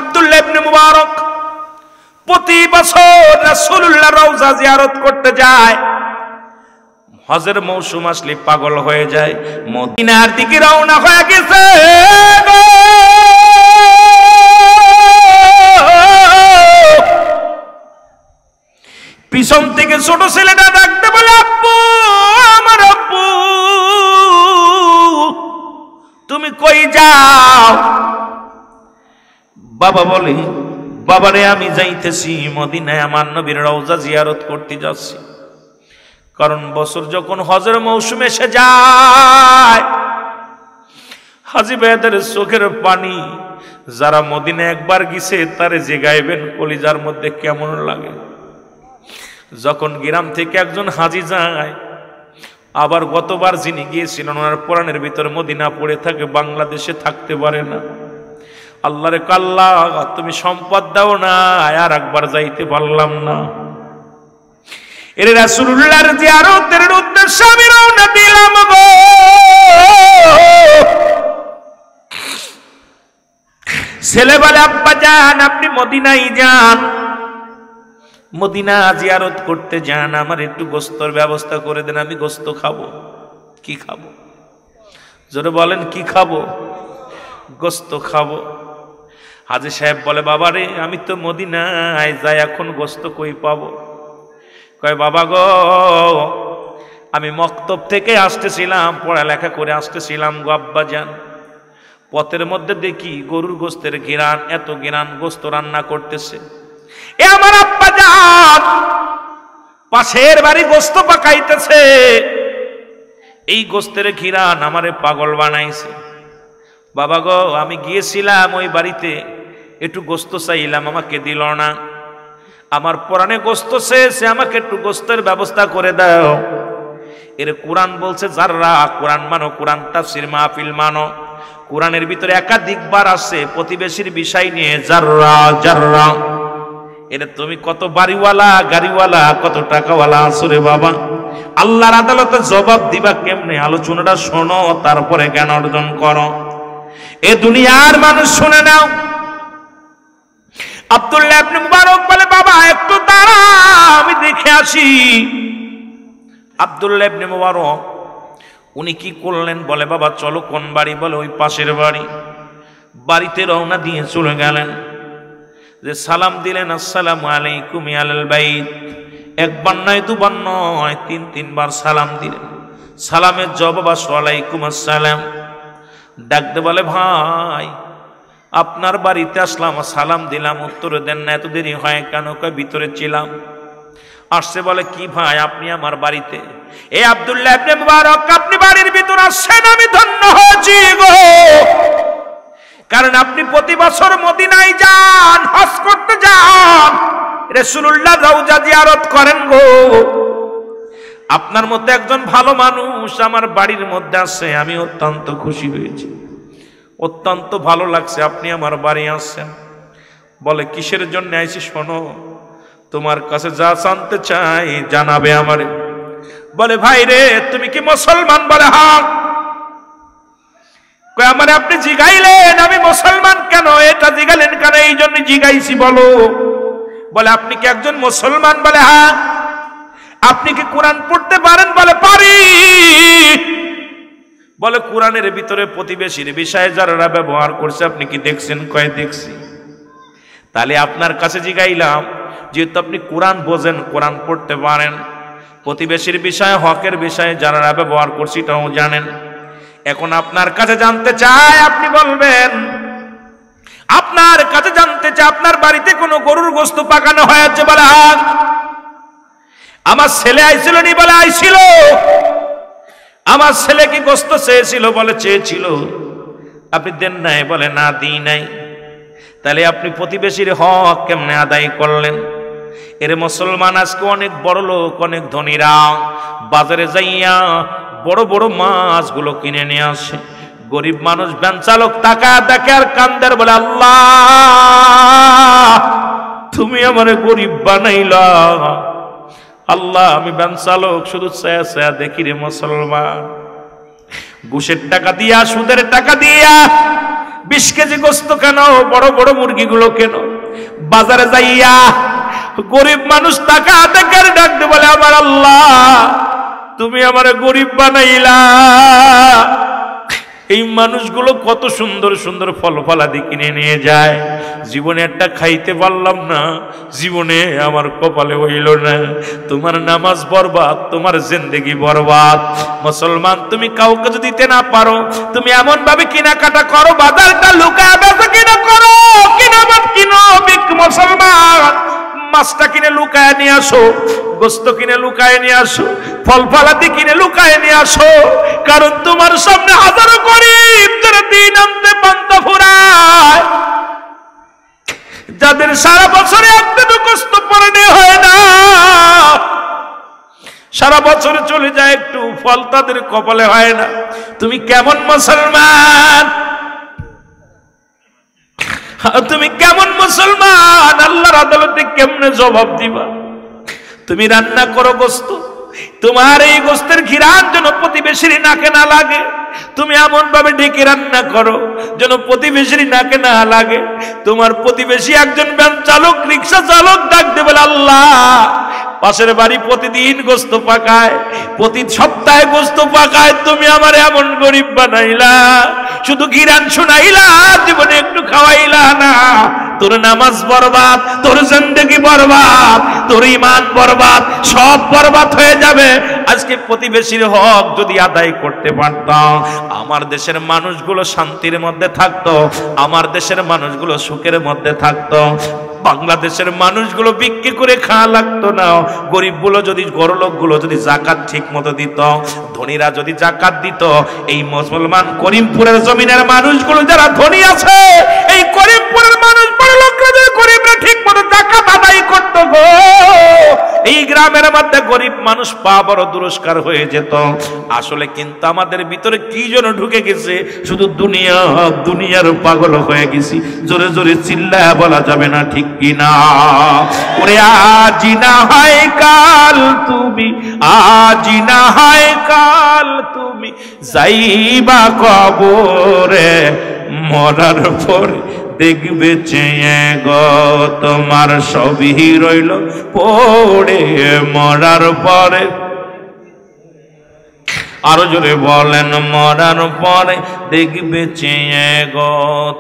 আব্দুল্লাহ ইবনে মুবারক প্রতি বছর রাসূলুল্লাহ রওজা জিয়ারত করতে যায়। হজের মৌসুম আসলে পাগল হয়ে যায়, মদিনার দিকে রওনা হয়ে গেছে। পিছন থেকে ছোট ছেলেটা ডাকতে বলে, আব্বু, আমার আব্বু, তুমি কই যাও? বাবা বলে, বাবারে আমি যাইতেছি মদিনায়, আমার নবীর রওজা জিয়ারত করতে যাচ্ছি। কারণ বছর যখন হজের মৌসুম এসে যায়, হাজী ভাইদের চোখের পানি, যারা মদিনায় একবার গেছে তারে জিগাইবেন কলিজার মধ্যে কেমন লাগে। যখন গ্রাম থেকে একজন হাজী যায়, আবার গতবার যিনি গিয়েছিলেন ওনার প্রাণের ভিতর মদিনা পড়ে থাকে, বাংলাদেশে থাকতে পারে না। আল্লাহরে কাল্লা, তুমি সম্পদ দাও না, আর একবার যাইতে পারলাম না। এর রাসূলুল্লাহর জিয়ারতের উদ্দেশ্যে আমি রওনা দিলাম গো। ছেলে বলে, আব্বা যান, আপনি মদিনায় যান, মদিনা জিয়ারত করতে যান, আমার একটু গোস্তর ব্যবস্থা করে দেন, আমি গোস্ত খাবো। কি খাবো? জোরে বলেন, কি খাবো? গোস্ত খাবো। হাজী সাহেব বলে, বাবারে আমি তো মদিনায় যাই, এখন গোস্ত কই পাবো? কয়, বাবা গো, আমি মক্তব থেকে আসতেছিলাম, পড়ালেখা করে আসতেছিলাম গো আব্বা যান, পথের মধ্যে দেখি গরুর গোস্তের ঘিরান, এত ঘিরান, গোস্ত রান্না করতেছে। এ আমার আব্বা যান, পাশের বাড়ি গোস্ত পাকাইতেছে, এই গোস্তের ঘিরান আমারে পাগল বানাইছে। বাবা গো, আমি গিয়েছিলাম ওই বাড়িতে, একটু গোস্ত চাইলাম, আমাকে দিল না। আমার পরাণে গোস্ত শেষ, আমাকে একটু গোস্তের ব্যবস্থা করে দাও। এর কোরআন বলছে যাররা, কোরআন মানো, কোরআন তাফসীর মাহফিল মানো। কোরআনের ভিতরে একাধিকবার আছে প্রতিবেশীর বিষয় নিয়ে, যাররা যাররা। এটা তুমি কত বাড়িওয়ালা, গাড়িওয়ালা, কত টাকাওয়ালা আছো রে বাবা, আল্লাহর আদালতে জবাব দিবা কেমনে? আলোচনাটা শোনো, তারপরে জ্ঞান অর্জন করো। এ দুনিয়ার মানুষ শুনে নাও। আব্দুল্লাহ ইবনে মুবারক বলে, বাবা একটু দাঁড়া, আমি দেখে আসি। আব্দুল্লাহ ইবনে মুবারক উনি কি করলেন? বলে, বাবা চলো। কোন বাড়ি? বলে, ওই পাশের বাড়ি। বাড়িতে রওনা দিয়ে চলে গেলেন। যে সালাম দিলেন, আসসালামু আলাইকুম আলাল বাইত। একবার নয়, দুবার নয়, তিনবার সালাম দিলেন। সালামের জবাব ওয়ালাইকুম আসসালাম। ডাকতে বলে, ভাই আপনার বাড়িতে আসলাম, সালাম দিলাম, উত্তর দেন না, এত দেরি হয় কেন? কয়, ভিতরে ছিলাম। আসছে। বলে, কি ভাই আপনি আমার বাড়িতে? এ আব্দুল্লাহ ইবনে মুবারক, আপনি বাড়ির ভিতর আসছেন, আমি ধন্য হয়েছি গো, কারণ আপনি প্রতি বছর মদিনায় যান, হজ করতে যান, রাসূলুল্লাহ রওজা জিয়ারত করেন গো। আপনার মধ্যে একজন ভালো মানুষ আমার বাড়ির মধ্যে আছে, আমি অত্যন্ত খুশি হয়েছি, অত্যন্ত ভালো লাগছে আপনি আমার বাড়ি আসছেন। বলে, কিসের জন্য আইছি? শোনো, তোমার কাছে যা জানতে চাই জানাবে আমারে। বলে, ভাই রে তুমি কি মুসলমান? বলে, হ্যাঁ। কয়, আমারে আপনি জিগাইলেন আমি মুসলমান কেন? এটা জিগাইলেন কেন? এই জন্য জিগাইছি। বলো। বলে, আপনি কি একজন মুসলমান? বলে, হ্যাঁ। আপনি কি কোরআন পড়তে পারেন? বলে, পারি। বলে, কোরআনের ভিতরে প্রতিবেশীর বিষয়ে যারা ব্যবহার করছে আপনি কি দেখছেন? কয়, দেখছি। তাহলে আপনার কাছে জিগাইলাম, যেহেতু আপনি কোরআন বোঝেন, কোরআন পড়তে পারেন, প্রতিবেশীর বিষয়ে, হকের বিষয়ে যারা ব্যবহার করছে এটাও জানেন, এখন আপনার কাছে জানতে চাই, আপনি বলবেন। আপনার কাছে জানতে চাই, আপনার বাড়িতে কোনো গরুর গোশত পাকানো হয়েছে? বলে, হ্যাঁ। আমার ছেলে আইছিল নি? বলে, আইছিল। আমার ছেলে কি গোশত চেয়েছিল? বলে, চেয়েছিল। আপনি দেন নাই? বলে, না দিই নাই। তাহলে আপনি প্রতিবেশীর হক কেমনে আদায় করলেন? এর মুসলমান আজকে অনেক বড় লোক, অনেক ধনীরা বাজারে যাইয়া বড় বড় মাছগুলো কিনে নিয়ে আসে, গরিব মানুষ ভ্যান চালক টাকা দেখে আর কান্দার, বলে, আল্লাহ তুমি আমারে গরিব বানাইলা, আল্লাহ আমি ভ্যান চালক, শুধু ছায়া ছায়া দেখি রে মুসলমান। ঘুষের টাকা দিয়া, সুদের টাকা দিয়া 20 কেজি গোস্ত কেন, বড় বড় মুরগিগুলো কেন? বাজারে যাইয়া গরিব মানুষ টাকা হাতে করে ডাকতে বলে, আমার আল্লাহ তুমি আমারে গরিব বানাইলা। এই মানুষগুলো কত সুন্দর সুন্দর ফল ফলাদি কিনে নিয়ে যায়, জীবনে একটা খাইতে পারলাম না, জীবনে আমার কপালে হইল না। তোমার নামাজ বরবাদ, তোমার জিন্দেগি বরবাদ। মুসলমান, তুমি কাউকে যদি দিতে না পারো, তুমি এমন ভাবে কেনাকাটা করো, বাজারটা লুকায় বেচা কিনা করো, কিনাবাদ কিনো। মুসলমান, মাছটা কিনে লুকায় নিয়ে আসো, গোস্ত কিনে লুকায় নিয়ে আসো, ফল ফলাদি কিনে লুকায় নিয়ে আসো। কারণ তোমার সামনে হাজারো গরিব যারা দিন আনতে পান্তা ফুরায়, যাদের সারা বছরে একদিনও গোস্ত পরনে হয় না, সারা বছরে চলে যায় একটু ফল তাদের কপালে হয় না। তুমি কেমন মুসলমান? তুমি কেমন মুসলমান? আল্লাহর আদালতে কেমনে জবাব দিবা? তুমি রান্না করো গোস্ত, তোমার এই গোস্তের ঘিরান যেন প্রতিবেশীর নাকে না লাগে। তুমি এমন ভাবে ঢেকে রান্না করো যেন প্রতিবেশীর নাকে না লাগে। তোমার প্রতিবেশী একজন ভ্যান চালক, রিক্সা চালক ডাক দেবে, আল্লাহ পাশের বাড়ি প্রতিদিন গোস্ত পাকায়, প্রতি সপ্তাহে গোস্ত পাকায়, তুমি আমার এমন গরিব বানাইলা, শুধু ঘিরান শুনাইলা, জীবনে একটু খাওয়াইলা না। তোর নামাজ বরবাদ, তোর জিন্দেগি বরবাদ, তোর ঈমান বরবাদ, সব বরবাদ হয়ে যাবে। আজকে প্রতিবেশীর হক যদি আদায় করতে পারতাম, আমার দেশের মানুষগুলো শান্তির মধ্যে থাকতো, আমার দেশের মানুষগুলো সুখের মধ্যে থাকতো। বাংলাদেশের মানুষগুলো বিক্রি করে খাওয়া লাগতো না। গরিবগুলো যদি, বড়লোকগুলো যদি জাকাত ঠিক মতো দিত, ধনীরা যদি জাকাত দিত, এই মুসলমান করিমপুরের জমিনের মানুষগুলো যারা ধনী আছে, এই করিমপুরের মানুষ বড়লোকরা যদি গরিবরা ঠিক মতো জাকাত আদায় করতো গো, এই গ্রামের মধ্যে গরিব মানুষ পা বড় দুরস্কার হয়ে যেত। আসলে কিন্তু আমাদের ভিতরে কি যেন ঢুকে গেছে, শুধু দুনিয়া, দুনিয়ার পাগল হয়ে গেছি। জোরে জোরে চিল্লায় বলা যাবে না, ঠিক কিনা? ওরে আজি না হয় কাল তুমি, আজি না হয় কাল তুমি, যাইবা কবরে, মরার পরে দেখবে চেয়ে গো, তোমার সবই রইল পড়ে, মরার পরে। আরো জোরে বলেন, মরার পরে দেখবে চেয়ে গো,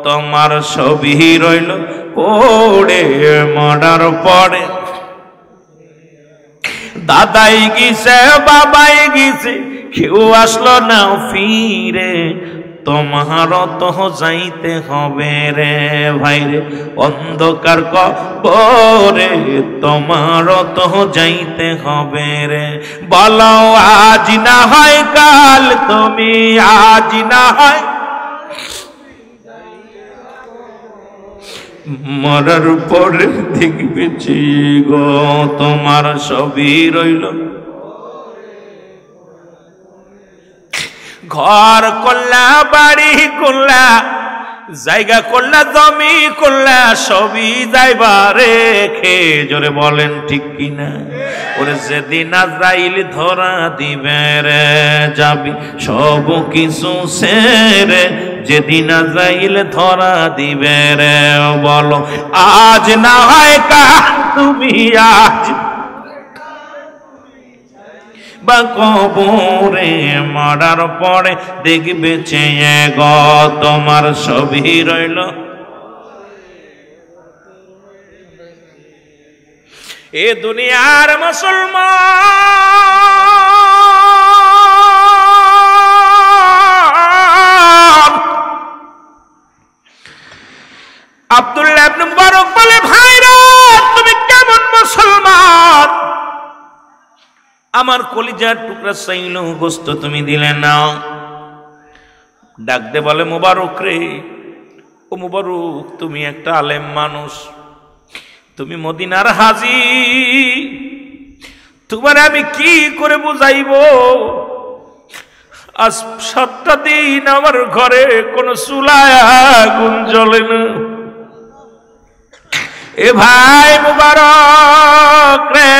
তোমার সবই রইল পড়ে, মরার পরে। দাদাই গেছে, বাবাই গেছে, কেউ আসলো না ফিরে, তোমার তো যাইতে হবে রে ভাই রে, অন্ধকার কবরে তোমার তো যাইতে হবে রে। বলো আজ না হয় কাল তুমি, আজ না হয়, মরার পরে দেখবে গো, তোমার সবই রইল। ঘর করলা, বাড়ি করলা, জায়গা করলা, জমি করলা, সবই যাইবা রেখে। জোরে বলেন ঠিক কিনা? ওরে যেদিন আজরাইল ধরা দিবে রে, যাবি সব কিছু ছেড়ে, যেদিন আজরাইল ধরা দিবে রে। বলো আজ না হয় কাল তুমি, আজ বা কবরে, মরার পরে দেখবে চেয়ে গো, তোমার সবই রইল। এ দুনিয়ার মুসলমান, আব্দুল্লাহ ইবনে মুবারক বলে, ভাইরা তুমি কেমন মুসলমান? আমার কলিজার টুকরা চাইল গোস্ত তুমি দিলে না। ডাকতে বলে, মুবারক রে, ও মুবারক, তুমি একটা আলেম মানুষ, তুমি মদিনার হাজী, তোমার আমি কি করে বুঝাইব? আজ 7টা দিন আমার ঘরে কোনো চুলায় আগুন জ্বলে না। এ ভাই মুবারক রে,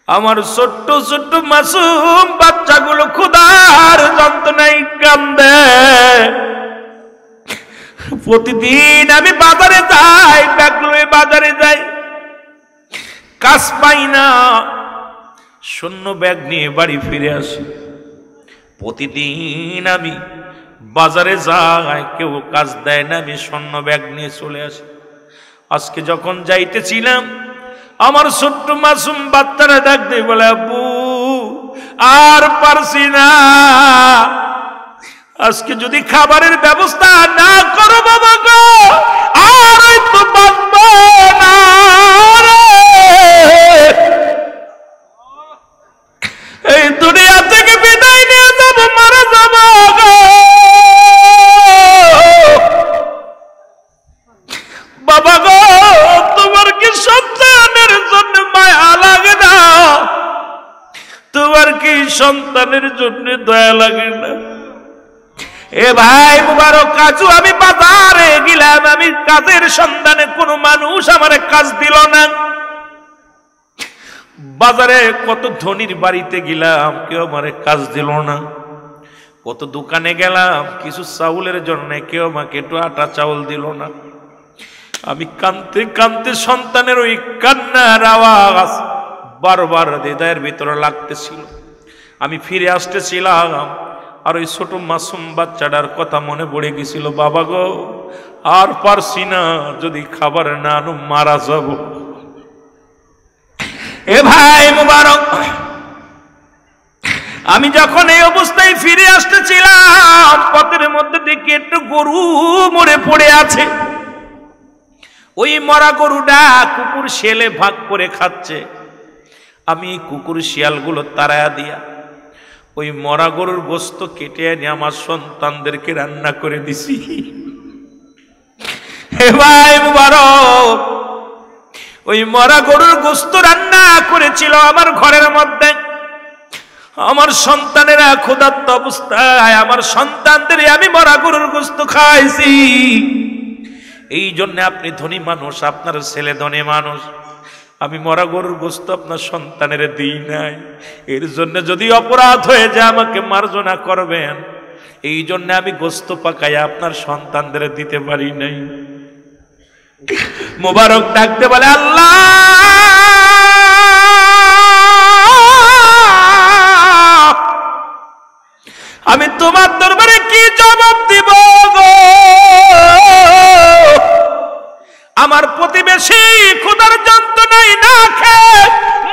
আমার ছোট্ট ছোট্ট মাসুম বাচ্চাগুলো ক্ষুধার যন্ত্রণায় কান্দে, প্রতিদিন আমি বাজারে যাই, ব্যাগ লয়ে বাজারে যাই, কাজ পাই না, শূন্য ব্যাগ নিয়ে বাড়ি ফিরে আসি। প্রতিদিন আমি বাজারে যাই, কেউ কাজ দেয় না, আমি শূন্য ব্যাগ নিয়ে চলে আসি। আজকে যখন যাইতেছিলাম, আমার ছোট্ট মাসুম বাচ্চারা ডাক দিয়ে বলে, আব্বু আর পারছি না, আজকে যদি খাবারের ব্যবস্থা না করো বাবা গো, আর তো বাঁচব না রে, এই দুনিয়া থেকে বিদায় নিয়ে যাব, মারা যাব গো বাবা গো। তোমার কি সন্তানের জন্য মায়া লাগে না? তোমার কি সন্তানের জন্য দয়া লাগে না? এ ভাই মুবারক কাজু, আমি বাজারে গেলাম, আমি কাজের সন্ধানে, কোনো মানুষ আমার কাজ দিল না। বাজারে কত ধনীর বাড়িতে গেলাম, কেউ আমার কাজ দিল না। কত দোকানে গেলাম কিছু চাউলের জন্য, কেউ আমাকে একটু আটা চাউল দিল না। আমি কাঁদতে কাঁদতে, সন্তানের ওই কান্নার আওয়াজ বারবার হৃদয়ের ভিতরে লাগতেছিল। আমি ফিরে আসতেছিলাম, আর ওই ছোট মাসুম বাচ্চাটার কথা মনে পড়ে গেছিল। বাবা গো আর পারছি না, যদি খাবার না আনো মারা যাব। এ ভাই মুবারক, আমি যখন এই অবস্থায় ফিরে আসতেছিলাম, পথের মধ্যে দেখি একটু গরু মরে পড়ে আছে। ওই মরা গরুটা কুকুর শিয়ালে ভাগ করে খাচ্ছে। আমি কুকুর শিয়ালগুলো তাড়ায়া দিয়া ওই মরা গরুর গোস্ত কেটে এনে আমার সন্তানদেরকে রান্না করে দিছি। হে ভাই মুবারক, ওই মরা গরুর গোস্ত রান্না করেছিল আমার ঘরের মধ্যে। আমার সন্তানেরা ক্ষুধার্ত অবস্থায়, আমার সন্তানদের আমি মরা গরুর গোস্ত খাইছি। এই জন্য আপনি ধনী মানুষ, আপনার ছেলে ধনী মানুষ, আমি মরা গরুর গোস্ত আপনার সন্তানের দিই নাই। এর জন্য যদি অপরাধ হয়ে যায় আমাকে মার্জনা করবেন। এই জন্য আমি গোস্ত পাকাই আপনার সন্তানদের দিতে পারি নাই। মুবারক ডাকতে বলে, আল্লাহ আমি তোমার দরবারে কি জবাব দিব গো? আমার প্রতিবেশী ক্ষুধার যন্ত্রণায় না খেয়ে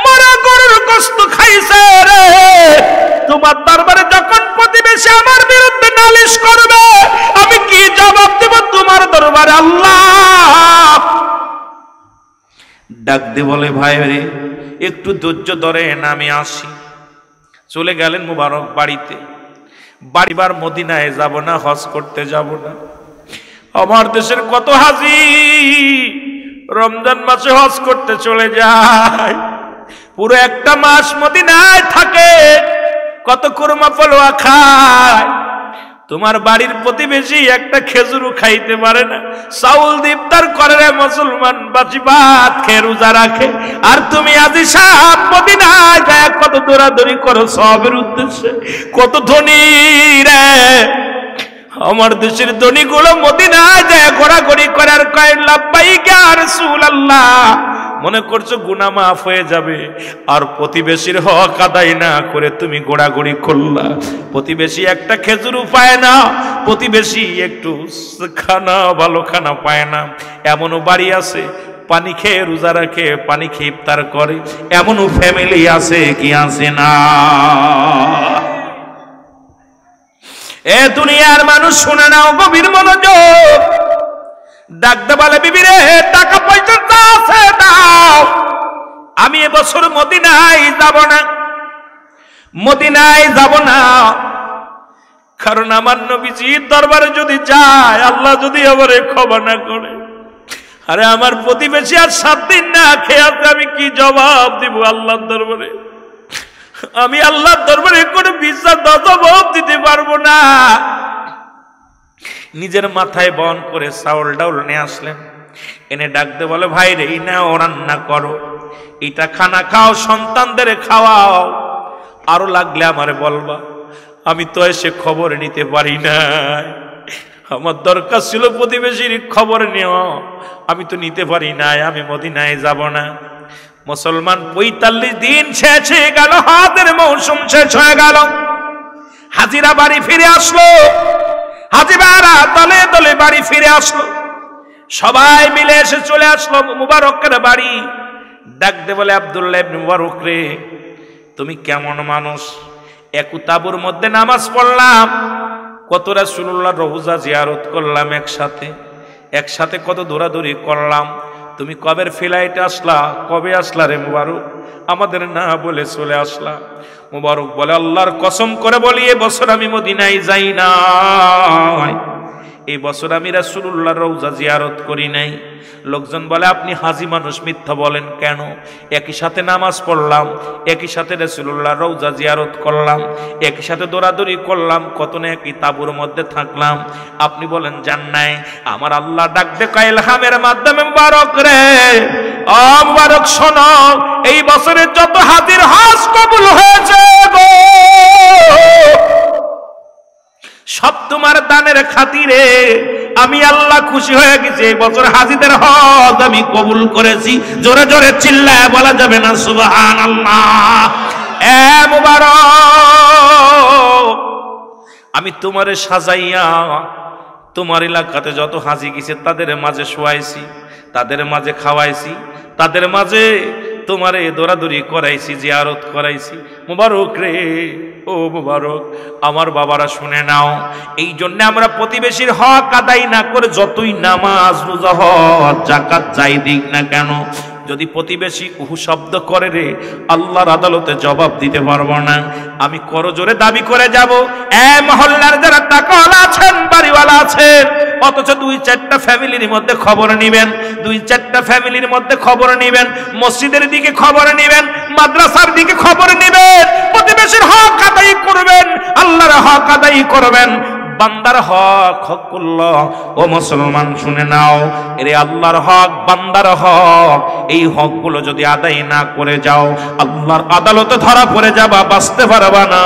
মরা গরুর গোস্ত খাইছে রে। তোমার দরবারে যখন প্রতিবেশী আমার বিরুদ্ধে নালিশ করবে, আমি কি জবাব দেব তোমার দরবারে? আল্লাহ ডাক দিয়ে বলে, ভাই রে একটু ধৈর্য ধরেন, আমি আসি। চলে গেলেন মুবারক বাড়িতে। বাড়িবার মদিনায় যাব না, হজ করতে যাব না। আমার দেশের কত হাজি রমজান মাসে হজ করতে চলে যায়, পুরো একটা মাস মদিনায় থাকে, কত কুরমা ফলওয়া খায়। তোমার বাড়ির প্রতিবেশী একটা খেজুরও খাইতে পারে না, চাউল ইফতার করে রে মুসলমান, বাঁচি ভাত খেয়ে রোজা রাখে। আর তুমি আজি সাত মদিনায় যায় কত দৌড়াদৌড়ি করো সবের উদ্দেশ্যে। কত ধনী রে আমার দেশের ধনীগুলো মদিনায় যায় ঘোরাঘুরি করার কয় লাব্বাইক ইয়া রাসূলুল্লাহ, মনে করছো গুনাহ মাফ হয়ে যাবে। আর প্রতিবেশীর হক আদায় না করে তুমি ঘোরাঘুরি করলা। প্রতিবেশী একটা খেজুরও পায় না, প্রতিবেশী একটু খানা ভালো খানা পায় না। এমনও বাড়ি আছে পানি খেয়ে রোজা রাখে, পানি খেয়ে ইফতার করে, এমনও ফ্যামিলি আছে কি আছে না? এ দুনিয়ার মানুষ শুনে নাও, গভীর মনোযোগ। ডাকতে বলে, বিবি রে টাকা পয়সা যা আছে দাও, আমি এবছর মদিনায় যাব না, মদিনায় যাব না। কারণ আমার নবীজির দরবারে যদি যায়, আল্লাহ যদি আমারে ক্ষমা না করে। আরে আমার প্রতিবেশী আর 7 দিন না খেয়ে আছে, আমি কি জবাব দিব আল্লাহর দরবারে? আমি আল্লাহর দরবারে কোনো বিচার জবাব দিতে পারবো না। নিজের মাথায় বহন করে চাউল ডাউল নিয়ে আসলেন, এনে ডাকতে বলে, ভাই রে এই নাও রান্না করো, এটা খানা খাও, সন্তানদের খাওয়াও, আরো লাগলে আমারে বলবা। আমি তো এসে খবর নিতে পারি না, আমার দরকার ছিল প্রতিবেশীর খবর নেওয়া, আমি তো নিতে পারি না, আমি মদিনায় যাব না। মুসলমান ৪৫ দিন শেষ হয়ে গেল, হজের মৌসুম শেষ হয়ে গেল, হাজিরা বাড়ি ফিরে আসলো, হাজিরা দলে দলে বাড়ি ফিরে আসলো, সবাই মিলে এসে চলে আসলো মুবারকের বাড়ি। ডাকতে বলে, আব্দুল্লাহ ইবনে মুবারক রে, তুমি কেমন মানুষ? একু তাবুর মধ্যে নামাজ পড়লাম, কত রাসূলুল্লাহর রওজা জিয়ারত করলাম, একসাথে কত দৌড়াদৌড়ি করলাম, তুমি কবের ফ্লাইটে আসলা, কবে আসলা রে মুবারক? আমাদের না বলে চলে আসলা। মুবারক বলে, আল্লাহর কসম করে বলি, এ বছর আমি মদিনায় যাই না, এই বছর আমি রাসূলুল্লাহর রওজা জিয়ারত করি নাই। লোকজন বলে, আপনি হাজি মানুষ, মিথ্যা বলেন কেন? একই সাথে নামাজ পড়লাম, একই সাথে রাসূলুল্লাহর রওজা জিয়ারত করলাম, একই সাথে দৌড়াদৌড়ি করলাম, কত না একই তাঁবুর মধ্যে থাকলাম, আপনি বলেন জান নাই? আমার আল্লাহ ডাক দে কয়, ইলহামের মাধ্যমে মুবারক রে, ও মুবারক শোনো, এই বছরে যত হাজির হজ কবুল হয়েছে গো, সব তোমার দানের খাতিরে আমি আল্লাহ খুশি হয়ে গেছি, এই বছর হাজিদের হজ আমি কবুল করেছি। জোরে জোরে চিল্লায় বলা যাবে না সুবহানাল্লাহ? এ মুবারক, আমি তোমারে সাজাইয়া তোমার এলাকাতে যত হাজি গেছে তাদের মাঝে শোয়াইছি, তাদের মাঝে খাওয়াইছি, তাদের মাঝে তোমারে দৌড়াদৌড়ি করাইছি, জিয়ারত করাইছি। মুবারক রে, ও মুবারক, আমার বাবারা শুনে নাও, এই জন্য আমরা প্রতিবেশীর হক আদায় না করে যতই নামাজ রোজা হজ যাকাত যাই দিক না কেন, যদি প্রতিবেশী উহু শব্দ করে রে, আল্লাহর আদালতে জবাব দিতে পারবো না। আমি করজোরে দাবি করে যাব, এ মহল্লার যারা টাকাওয়ালা আছেন, বাড়িওয়ালা আছেন, অথচ ২-৪টা ফ্যামিলির মধ্যে খবর নিবেন, ২-৪টা ফ্যামিলির মধ্যে খবর নিবেন, মসজিদের দিকে খবর নিবেন, মাদ্রাসার দিকে খবর নিবেন, প্রতিবেশীর হক আদায় করবেন, আল্লাহর হক আদায় করবেন। বান্দার হক হকুল্লাহ, ও মুসলমান শুনে নাও, এরে আল্লাহর হক, বান্দার হক, এই হকগুলো যদি আদায় না করে যাও, আল্লাহর আদালতে ধরা পড়ে যাবা, বাঁচতে পারবা না।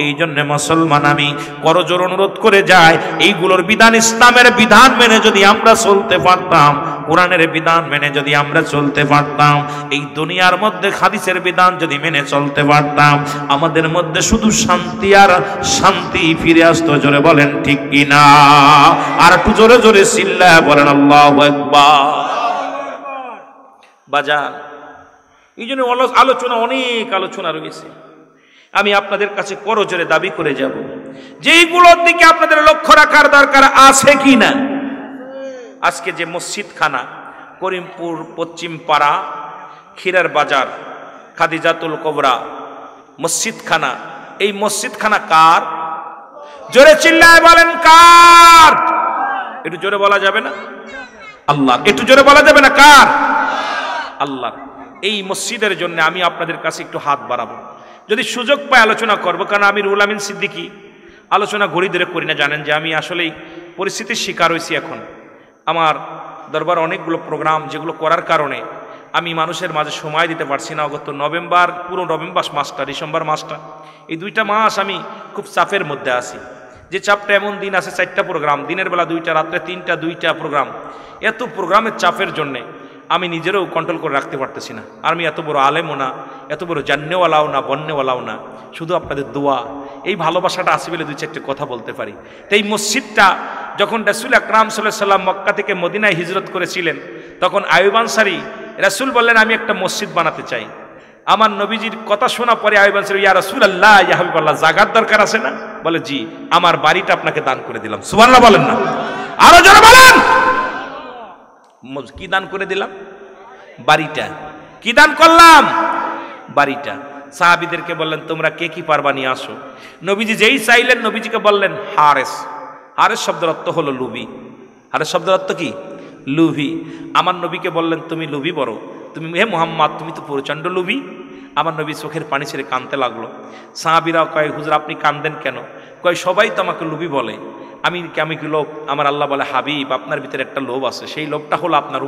এই জন্য মুসলমান আমি করজোর অনুরোধ করে যাই, এইগুলোর বিধান, ইসলামের বিধান মেনে যদি আমরা চলতে পারতাম, কোরআনের বিধান মেনে যদি আমরা চলতে পারতাম, এই দুনিয়ার মধ্যে হাদিসের বিধান যদি মেনে চলতে পারতাম, আমাদের মধ্যে শুধু শান্তি আর শান্তি ফিরে আসতো। জোরে বলেন ঠিক কিনা? আর একটু জোরে জোরে চিল্লায়া বলেন আল্লাহু আকবার। বাজার, এই জন্য আলোচনা, অনেক আলোচনা রয়েছে, আমি আপনাদের কাছে করজোরে দাবি করে যাব, যেইগুলোর দিকে আপনাদের লক্ষ্য রাখার দরকার আছে কি না। আজকে যে মসজিদখানা, করিমপুর পশ্চিম পাড়া ক্ষীরার বাজার খাদিজাতুল কোবরা মসজিদখানা, এই মসজিদখানা কার? জোরে চিল্লায় বলেন কার? একটু জোরে বলা যাবে না? আল্লাহ। একটু জোরে বলা যাবে না কার? আল্লাহ। এই মসজিদের জন্য আমি আপনাদের কাছে একটু হাত বাড়াবো, যদি সুযোগ পাই আলোচনা করব, কারণ আমি রুহুল আমিন সিদ্দিকী আলোচনা ঘড়ি ধরে করি না। জানেন যে আমি আসলেই পরিস্থিতির শিকার হয়েছি। এখন আমার দরবার অনেকগুলো প্রোগ্রাম, যেগুলো করার কারণে আমি মানুষের মাঝে সময় দিতে পারছি না। গত নভেম্বর, পুরো নভেম্বর মাসটা, ডিসেম্বর মাসটা, এই 2টা মাস আমি খুব চাপের মধ্যে আছি। যে চাপটা, এমন দিন আছে 4টা প্রোগ্রাম, দিনের বেলা 2টা, রাত্রে 3টা, 2টা প্রোগ্রাম। এত প্রোগ্রামের চাপের জন্যে আমি নিজেরও কন্ট্রোল করে রাখতে পারতেছি না। আর আমি এত বড় আলেমও না, এত বড় জান্নেওয়ালাও না, বন্নেওয়ালাও না, শুধু আপনাদের দোয়া, এই ভালোবাসাটা আছে বলে 2-4টে কথা বলতে পারি। তো এই মসজিদটা যখন রাসূল আকরাম সাল্লাল্লাহু আলাইহি ওয়াসাল্লাম মক্কা থেকে মদিনায় হিজরত করেছিলেন, তখন আইয়ুব আনসারী, রাসূল বললেন আমি একটা মসজিদ বানাতে চাই। আমার নবীজির কথা শোনা পরে আইয়ুব আনসারী, ইয়া রাসূলুল্লাহ, ইয়া হাবিবাল্লাহ, জায়গার দরকার আছে না? বলে জি, আমার বাড়িটা আপনাকে দান করে দিলাম। সুবহানাল্লাহ বলেন না? আরো জোরে বলেন। কি দান করে দিলাম? বাড়িটা। কি দান করলাম? বাড়িটা। সাহাবীদেরকে বললেন তোমরা কে কি পারবা নিয়ে আসো। নবীজি যেই চাইলেন, নবীজিকে বললেন হারেস। হারেস শব্দের অর্থ হলো লুবি। হারেস শব্দের অর্থ কি? লুভি। আমার নবীকে বললেন তুমি লুভি বড়, তুমি হে মুহাম্মদ তুমি তো প্রচণ্ড লুভি। আমার নবী চোখের পানি ছেড়ে কাঁদতে লাগলো। সাহাবীরাও কয় হুজুর আপনি কাঁদেন কেন? কয় সবাই তো আমাকে লুভি বলে, আমি কি লোভ? আমার আল্লাহ বলে হাবিব আপনার ভিতরে একটা লোভ আছে, সেই লোভটা হলো আপনার